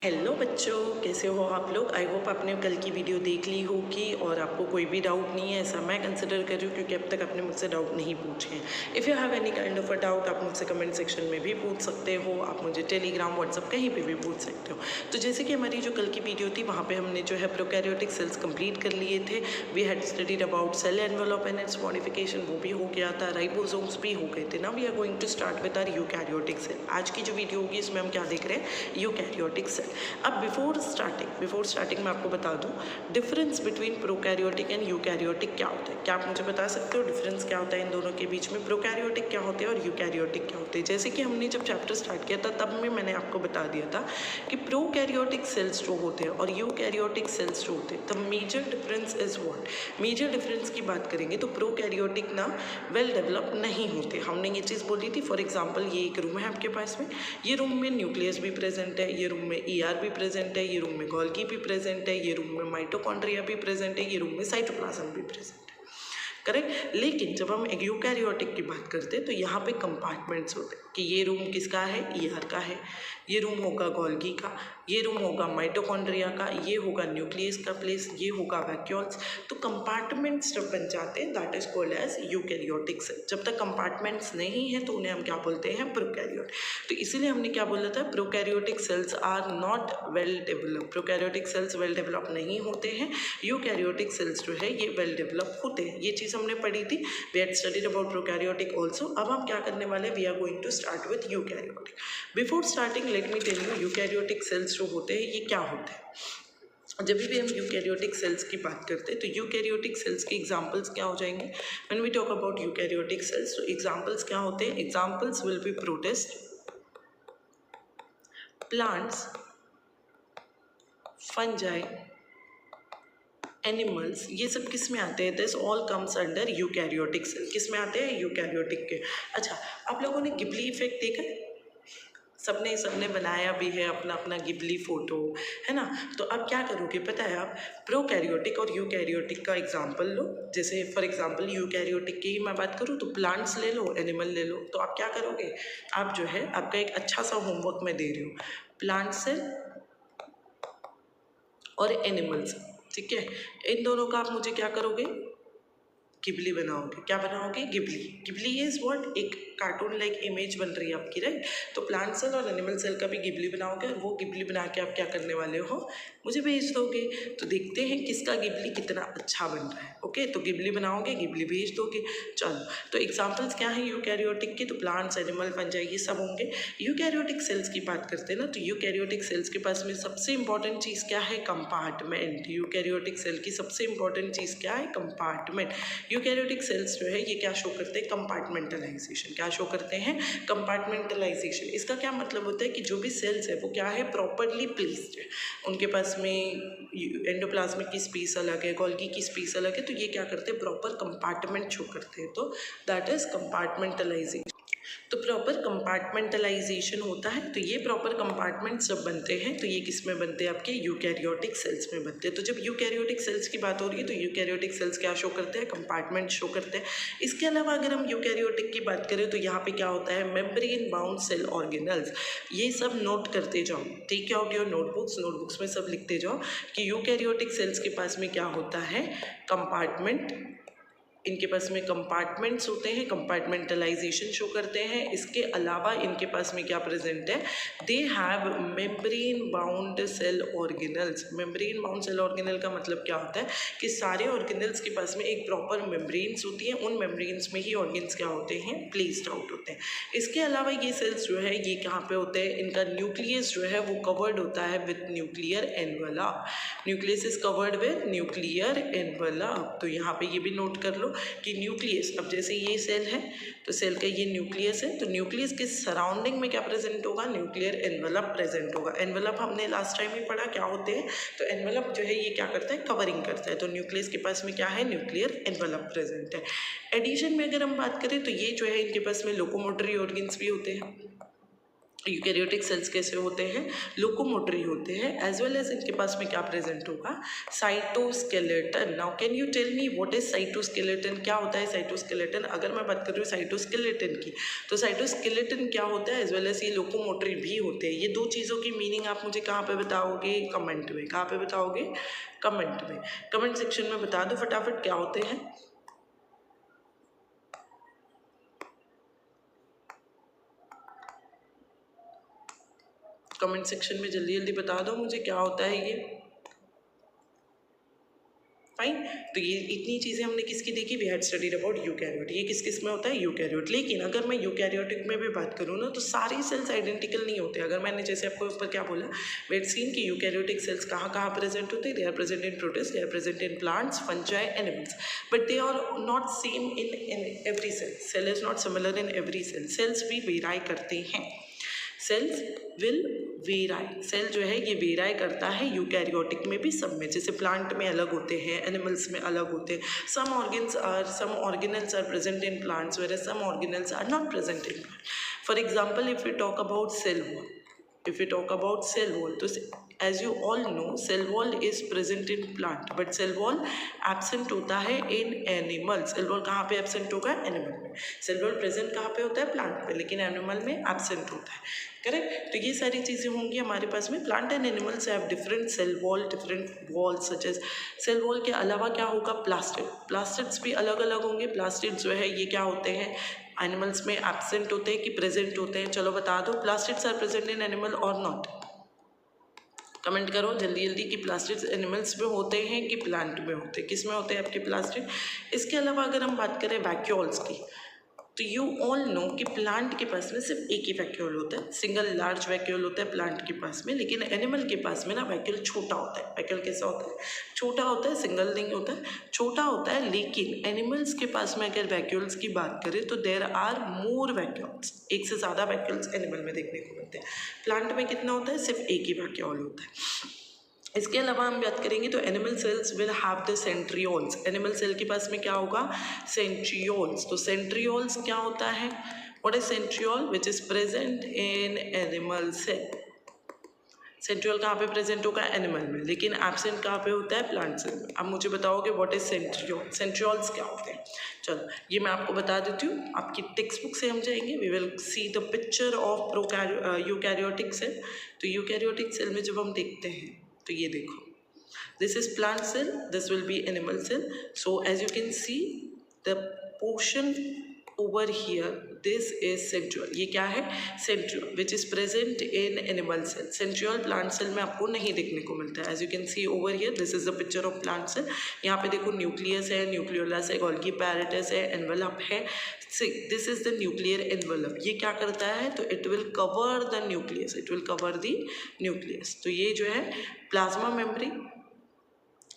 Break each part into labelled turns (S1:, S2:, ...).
S1: Hello बच्चों, कैसे हो आप लोग। आई होप आपने कल की वीडियो देख ली होगी और आपको कोई भी डाउट नहीं है, ऐसा मैं कंसिडर कर रही हूँ क्योंकि अब तक आपने मुझसे डाउट नहीं पूछे हैं। If you have any kind of a doubt आप मुझसे कमेंट सेक्शन में भी पूछ सकते हो, आप मुझे टेलीग्राम व्हाट्सअप कहीं पे भी पूछ सकते हो। तो जैसे कि हमारी जो कल की वीडियो थी वहाँ पर हमने जो है प्रोकैरियोटिक सेल्स कंप्लीट कर लिए थे। We had studied about cell envelope and its modification, वो भी हो गया था, राइबोसोम्स भी हो गए थे ना। We are going to start with our eukaryotic cell. आज की जो वीडियो होगी इसमें हम क्या देख रहे हैं, यूकैरियोटिक सेल। अब बिफोर स्टार्टिंग मैं आपको बता दूं difference between prokaryotic and eukaryotic क्या होता है। क्या आप मुझे बता सकते हो डिफरेंस क्या होता है इन दोनों के बीच में, प्रोकैरियोटिक क्या होते हैं और यूकैरियोटिक क्या होते हैं। जैसे कि हमने जब चैप्टर स्टार्ट किया था तब में मैंने आपको बता दिया था कि प्रोकैरियोटिक सेल्स जो होते हैं और यूकैरियोटिक सेल्स जो होते हैं, the major difference is what. Major difference की बात करेंगे तो प्रोकैरियोटिक ना वेल डेवलप नहीं होते। हमने ये चीज़ बोली थी। फॉर एग्जाम्पल ये एक रूम है आपके पास में, ये रूम में न्यूक्लियस भी प्रेजेंट है, ये रूम में ER भी प्रेजेंट है, ये रूम में गोल्गी भी प्रेजेंट है, ये रूम में माइटोकॉन्ड्रिया भी प्रेजेंट है, ये रूम में साइटोप्लाज्म भी प्रेजेंट है। करेक्ट। लेकिन जब हम यूकैरियोटिक की बात करते हैं तो यहाँ पे कंपार्टमेंट्स होते हैं कि ये रूम किसका है, ER का है, ये रूम होगा गोल्गी का, ये रूम होगा माइटोकॉन्ड्रिया का, ये होगा न्यूक्लियस का प्लेस, ये होगा वैक्यूल्स। तो कंपार्टमेंट्स जब बन जाते हैं that is called as eukaryotic cell. जब तक कंपार्टमेंट्स नहीं है तो उन्हें हम क्या बोलते हैं, प्रोकैरियोट। तो इसीलिए हमने क्या बोला था, prokaryotic cells are not well develop. Prokaryotic cells well develop नहीं होते हैं, यूकैरियोटिक सेल्स जो है ये वेल डेवलप होते हैं। ये चीज़ हमने पढ़ी थी। We had studied about prokaryotic also. अब हम क्या करने वाले, we are going to start with eukaryotic. Before starting let me tell you eukaryotic cells जो होते हैं ये क्या होते हैं। जब भी हम यूकैरियोटिक सेल्स की बात करते हैं तो यूकैरियोटिक सेल्स के एग्जांपल्स क्या हो जाएंगे। When we talk about eukaryotic cells तो एग्जांपल्स क्या होते हैं, examples will be protist, plants, fungi, animals. ये सब किस में आते हैं, this all comes under eukaryotic cell. किस में आते हैं, यूकैरियोटिक के। अच्छा, आप लोगों ने गिबली इफेक्ट देखा है, सबने बनाया भी है अपना अपना गिबली फोटो, है ना। तो अब क्या करोगे पता है, आप प्रोकैरियोटिक और यूकैरियोटिक का एग्जांपल लो। जैसे फॉर एग्जांपल यूकैरियोटिक की ही मैं बात करूँ तो प्लांट्स ले लो, एनिमल ले लो। तो आप क्या करोगे, आप जो है आपका एक अच्छा सा होमवर्क मैं दे रही हूँ, प्लांट सेल और एनिमल्स, ठीक है। इन दोनों का आप मुझे क्या करोगे, गिबली बनाओगे। क्या बनाओगे, गिबली। गिबली इज व्हाट, एक कार्टून लाइक इमेज बन रही है आपकी, राइट। तो प्लांट सेल और एनिमल सेल का भी गिबली बनाओगे और वो गिबली बना के आप क्या करने वाले हो, मुझे भेज दोगे। तो देखते हैं किसका गिबली कितना अच्छा बन रहा है। ओके, तो गिबली बनाओगे, गिबली भेज दोगे। चलो, तो एग्जाम्पल्स क्या है यूकैरियोटिक के, तो प्लांट्स, एनिमल, फंजाई ये सब होंगे। यूकैरियोटिक सेल्स की बात करते हैं ना, तो यूकैरियोटिक सेल्स के पास में सबसे इंपॉर्टेंट चीज़ क्या है, कंपार्टमेंट। यूकैरियोटिक सेल की सबसे इंपॉर्टेंट चीज़ क्या है, कंपार्टमेंट। यूकैरियोटिक सेल्स जो है ये क्या शो करते हैं, कंपार्टमेंटलाइजेशन। क्या शो करते हैं, कंपार्टमेंटलाइजेशन। इसका क्या मतलब होता है कि जो भी सेल्स है वो क्या है, प्रॉपरली प्लेस्ड है। उनके पास में एंडोप्लाज्मिक की स्पेस अलग है, गोल्गी की स्पेस अलग है, तो ये क्या करते हैं, प्रॉपर कंपार्टमेंट शो करते हैं। तो दैट इज कंपार्टमेंटलाइजेशन। तो प्रॉपर कंपार्टमेंटलाइजेशन होता है। तो ये प्रॉपर कंपार्टमेंट्स जब बनते हैं तो ये किस में बनते हैं, आपके यूकैरियोटिक सेल्स में बनते हैं। तो जब यूकैरियोटिक सेल्स की बात हो रही है तो यूकैरियोटिक सेल्स क्या शो करते हैं, कंपार्टमेंट शो करते हैं। इसके अलावा अगर हम यूकैरियोटिक की बात करें तो यहाँ पे क्या होता है, मेम्ब्रेन बाउंड सेल ऑर्गेनल्स। ये सब नोट करते जाओ, टेक आउट योर नोटबुक्स में सब लिखते जाओ कि यूकैरियोटिक सेल्स के पास में क्या होता है, कंपार्टमेंट। इनके पास में कंपार्टमेंट्स होते हैं, कंपार्टमेंटलाइजेशन शो करते हैं। इसके अलावा इनके पास में क्या प्रेजेंट है, they have membrane bound cell organelles. Membrane bound cell organelle का मतलब क्या होता है कि सारे ऑर्गेनल्स के पास में एक प्रॉपर मेम्ब्रेन्स होती है, उन मेम्ब्रेन्स में ही ऑर्गेन्स क्या होते हैं, प्लेस्ड आउट होते हैं। इसके अलावा ये सेल्स जो है ये कहाँ पे होते हैं, इनका न्यूक्लियस जो है वो कवर्ड होता है with nuclear envelope. Nucleus is covered with nuclear envelope. तो यहाँ पे ये भी नोट कर लो कि न्यूक्लियस, अब जैसे ये सेल है तो सेल का ये न्यूक्लियस है, तो न्यूक्लियस के सराउंडिंग में क्या प्रेजेंट होगा, न्यूक्लियर एनवलप प्रेजेंट होगा। एनवलप हमने लास्ट टाइम ही पढ़ा क्या होते हैं, तो एनवलप जो है ये क्या करता है, कवरिंग करता है। तो न्यूक्लियस के पास में क्या है, न्यूक्लियर एनवलप प्रेजेंट है। एडिशन में अगर हम बात करें तो ये जो है इनके पास में लोकोमोटरी ऑर्गन्स भी होते हैं। यूकैरियोटिक सेल्स कैसे होते हैं, लोकोमोटरी होते हैं, एज वेल एज इनके पास में क्या प्रेजेंट होगा, cytoskeleton. Now can you tell me what is cytoskeleton, क्या होता है साइटोस्केलेटन? अगर मैं बात कर रही हूँ साइटोस्केलेटन की, तो साइटोस्केलेटन क्या होता है, एज वेल एज ये लोकोमोटरी भी होते हैं। ये दो चीज़ों की मीनिंग आप मुझे कहाँ पे बताओगे, कमेंट में। कहाँ पे बताओगे, कमेंट में। कमेंट सेक्शन में बता दो फटाफट क्या होते हैं। कमेंट सेक्शन में जल्दी जल्दी बता दो मुझे क्या होता है ये। फाइन, तो ये इतनी चीज़ें हमने किसकी देखी, we had studied about eukaryote. ये किस किस में होता है, यूकैरियोट। लेकिन अगर मैं यूकैरियोटिक में भी बात करूँ ना, तो सारे सेल्स आइडेंटिकल नहीं होते। अगर मैंने जैसे आपको ऊपर क्या बोला, वी हैड सीन कि यूकैरियोटिक सेल्स कहाँ कहाँ प्रेजेंट होते हैं, they are present in protist, they are present in plants, fungi, animals, but they are not same in every cell. Cell is not similar in every cell. Cells भी vary करते हैं, sales will वेराई। Cell जो है ये वेराई करता है eukaryotic में भी, सब में। जैसे प्लांट में अलग होते हैं, एनिमल्स में अलग होते हैं। Some organelles are present in plants whereas some organelles are not present in plants. For example, if we talk about cell wall, तो as you all know, cell wall is present in plant, but cell wall absent होता है in animal. cell wall कहाँ पे absent होगा, animal में। cell wall present कहाँ पे होता है, प्लांट पे, लेकिन एनिमल में absent होता है। करेक्ट, तो ये सारी चीज़ें होंगी हमारे पास में। Plant and animals have different cell wall, different walls such as. Cell wall के अलावा क्या होगा, प्लास्टिड। प्लास्टिड्स भी अलग अलग होंगे। प्लास्टिड जो है ये क्या होते हैं, एनिमल्स में एब्सेंट होते हैं कि प्रेजेंट होते हैं, चलो बता दो। Plastids are present in animal or not, comment करो जल्दी जल्दी कि प्लास्टिड्स एनिमल्स में होते हैं कि प्लांट में होते हैं। किस में होते हैं आपके प्लास्टिड? इसके अलावा अगर हम बात करें वैक्यूल्स की, तो यू ऑल नो कि प्लांट के पास में सिर्फ एक ही वैक्यूल होता है, सिंगल लार्ज वैक्यूल होता है प्लांट के पास में। लेकिन एनिमल के पास में ना वैक्यूल छोटा होता है। वैक्यूल कैसा होता है, छोटा होता है, सिंगल नहीं होता है, छोटा होता है। लेकिन एनिमल्स के पास में अगर वैक्यूल्स की बात करें तो देयर आर मोर वैक्यूल्स, एक से ज़्यादा वैक्यूल्स एनिमल में देखने को मिलते हैं। प्लांट में कितना होता है, सिर्फ एक ही वैक्यूल होता है। इसके अलावा हम बात करेंगे तो animal cells will have the centrioles. Animal cell के पास में क्या होगा, सेंट्रियोल्स। तो सेंट्रियोल्स क्या होता है, what is centriole, which is present in animal cell. Centriole कहाँ पे प्रेजेंट होगा, एनिमल में, लेकिन एब्सेंट कहाँ पे होता है, प्लांट सेल में। अब मुझे बताओगे व्हाट इज सेंट्रियोल, सेंट्रियोल्स क्या होते हैं। चलो ये मैं आपको बता देती हूँ, आपकी टेक्स्ट बुक से हम जाएंगे। We will see the picture of eukaryotic cell. तो यूकैरियोटिक सेल में जब हम देखते हैं तो ये देखो, this is plant cell, this will be animal cell. So as you can see the portion over here, this is centriole. ये क्या है, centriole, which is present in animal cell. centriole plant cell में आपको नहीं देखने को मिलता है। As you can see over here, this is the picture of plant cell. यहाँ पे देखो न्यूक्लियस है, न्यूक्लियोलस है, गोल्गी पैरेटस है, एनवेलप है। This is the nuclear envelope. ये क्या करता है, तो it will cover the nucleus, it will cover the nucleus. तो ये जो है plasma membrane.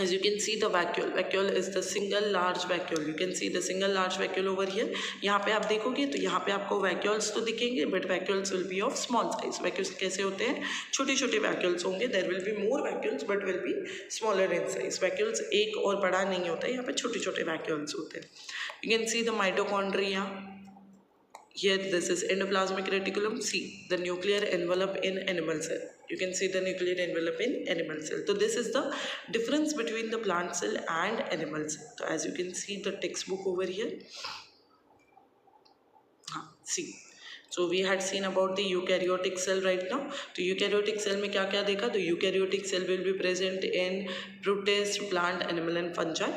S1: As you can see the vacuole is the single large vacuole. You can see the single large vacuole over here. यहाँ पे आप देखोगे तो यहाँ पे आपको vacuoles तो दिखेंगे, but vacuoles will be of small size. vacuoles कैसे होते हैं, छोटे छोटे vacuoles होंगे। There will be more vacuoles but will be smaller in size. vacuoles एक और बड़ा नहीं होता है, यहाँ पे छोटे छोटे vacuoles होते हैं। You can see the mitochondria. Here this is endoplasmic reticulum. See the nuclear envelope in animal cell. You can see the nuclear envelope in animal cell. So this is the difference between the plant cell and animal cell. So as you can see the textbook over here. See. So we had seen about the eukaryotic cell right now. तो eukaryotic cell में क्या क्या देखा, तो eukaryotic cell will be present in protist, plant, animal and fungi.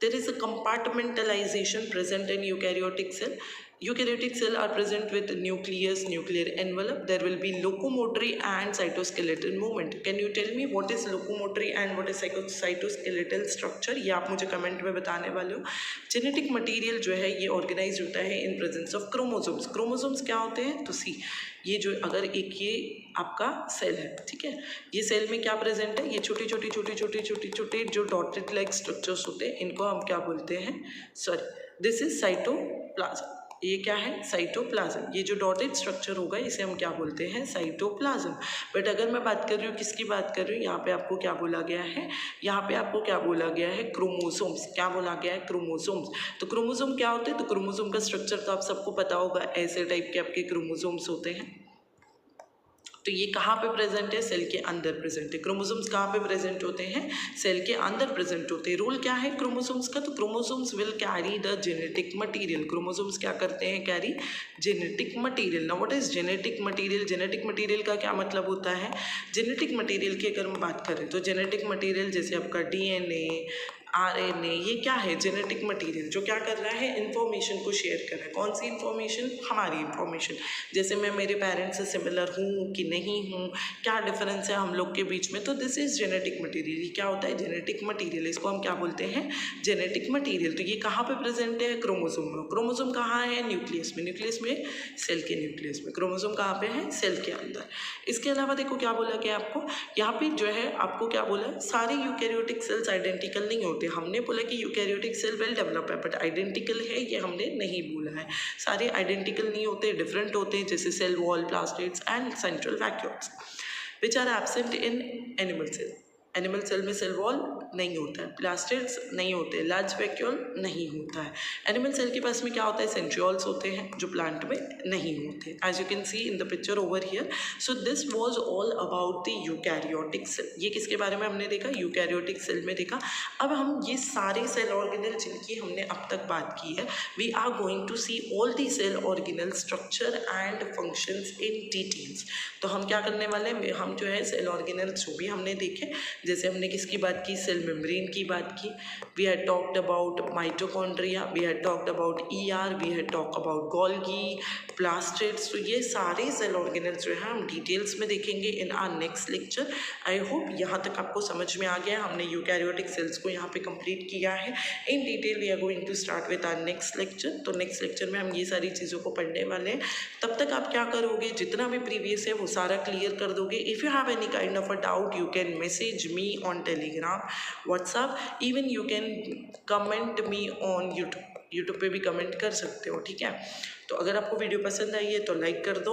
S1: There is a compartmentalization present in eukaryotic cell. Eukaryotic cell are present with nucleus, nuclear envelope. There will be locomotory and cytoskeletal movement. Can you tell me what is locomotory and what is cytoskeletal structure? ये आप मुझे comment में बताने वाले हो। Genetic material जो है ये ऑर्गेनाइज होता है in presence of chromosomes. Chromosomes क्या होते हैं, तो सी ये जो अगर एक ये आपका सेल है, ठीक है, ये सेल में क्या प्रेजेंट है, ये छोटी छोटी छोटी छोटी छोटी छोटी जो डॉटेड लाइक स्ट्रक्चर्स होते हैं, इनको हम क्या बोलते हैं, सॉरी दिस इज साइटोप्लाज्म। ये क्या है, साइटोप्लाज्म। ये जो डॉटेड स्ट्रक्चर होगा इसे हम क्या बोलते हैं, साइटोप्लाज्म। बट अगर मैं बात कर रही हूँ, किसकी बात कर रही हूँ, यहाँ पे आपको क्या बोला गया है, यहाँ पे आपको क्या बोला गया है, क्रोमोसोम्स। क्या बोला गया है, क्रोमोसोम्स। तो क्रोमोसोम क्या होते हैं, तो क्रोमोसोम का स्ट्रक्चर तो आप सबको पता होगा, ऐसे टाइप के आपके क्रोमोसोम्स होते हैं। तो ये कहाँ पे प्रेजेंट है? सेल के अंदर प्रेजेंट है। क्रोमोसोम्स कहाँ पे प्रेजेंट होते हैं? सेल के अंदर प्रेजेंट होते हैं। रोल क्या है क्रोमोसोम्स का? तो chromosomes will carry the genetic material. Chromosomes क्या करते हैं? Carry genetic material. Now what is genetic material? Genetic material का क्या मतलब होता है? जेनेटिक मटीरियल की अगर हम बात करें तो जेनेटिक मटीरियल जैसे आपका डीएनए, आरएनए, ये क्या है? जेनेटिक मटीरियल जो क्या कर रहा है? इन्फॉर्मेशन को शेयर कर रहा है। कौन सी इन्फॉर्मेशन? हमारी इन्फॉर्मेशन। जैसे मैं मेरे पेरेंट्स से सिमिलर हूँ कि नहीं हूँ, क्या डिफरेंस है हम लोग के बीच में, तो दिस इज जेनेटिक मटीरियल। ये क्या होता है? Genetic material. इसको हम क्या बोलते हैं? Genetic material. तो ये कहाँ पे प्रेजेंट है? क्रोमोसोम में। क्रोमोसोम कहाँ है? न्यूक्लियस में। न्यूक्लियस में, सेल के न्यूक्लियस में। क्रोमोसोम कहाँ पे है? सेल के अंदर। इसके अलावा देखो क्या बोला गया आपको, यहाँ पे जो है आपको क्या बोला, सारे यूकैरियोटिक सेल्स आइडेंटिकल नहीं होते। हमने बोला कि यूकैरियोटिक सेल वेल डेवलप है, बट आइडेंटिकल है ये हमने नहीं बोला है। सारे आइडेंटिकल नहीं होते, डिफरेंट होते हैं, जैसे cell wall, plastids and central vacuoles which are absent in animal cell. Animal cell में सेल वॉल नहीं होता है, प्लास्टिड्स नहीं होते, लार्ज वैक्यूल नहीं होता है। एनिमल सेल के पास में क्या होता है? सेंट्रियोल्स होते हैं जो प्लांट में नहीं होते, as you can see in the picture over here. So this was all about the eukaryotic cell. ये किसके बारे में हमने देखा? यूकैरियोटिक सेल में देखा। अब हम ये सारे सेल ऑर्गेनल जिनकी हमने अब तक बात की है, we are going to see all the cell organelle structure and functions in details. तो हम क्या करने वाले हैं? हम जो है सेल ऑर्गेनल जो भी हमने देखे, जैसे हमने किसकी बात की? सेल मेम्ब्रेन की बात की। We had talked about mitochondria, we had talked about ER, we had talk about Golgi, plastids. तो ये सारे सेल ऑर्गेनल्स जो है हम डिटेल्स में देखेंगे in our next lecture. I hope यहाँ तक आपको समझ में आ गया। हमने यूकैरियोटिक सेल्स को यहाँ पे कंप्लीट किया है in detail. We are going to start with our next lecture. तो नेक्स्ट लेक्चर में हम ये सारी चीज़ों को पढ़ने वाले हैं। तब तक आप क्या करोगे? जितना भी प्रीवियस है वो सारा क्लियर कर दोगे। If you have any kind of a doubt you can message me on Telegram, WhatsApp, even you can comment me on YouTube. YouTube पे भी कमेंट कर सकते हो, ठीक है। तो अगर आपको वीडियो पसंद आई है तो लाइक कर दो।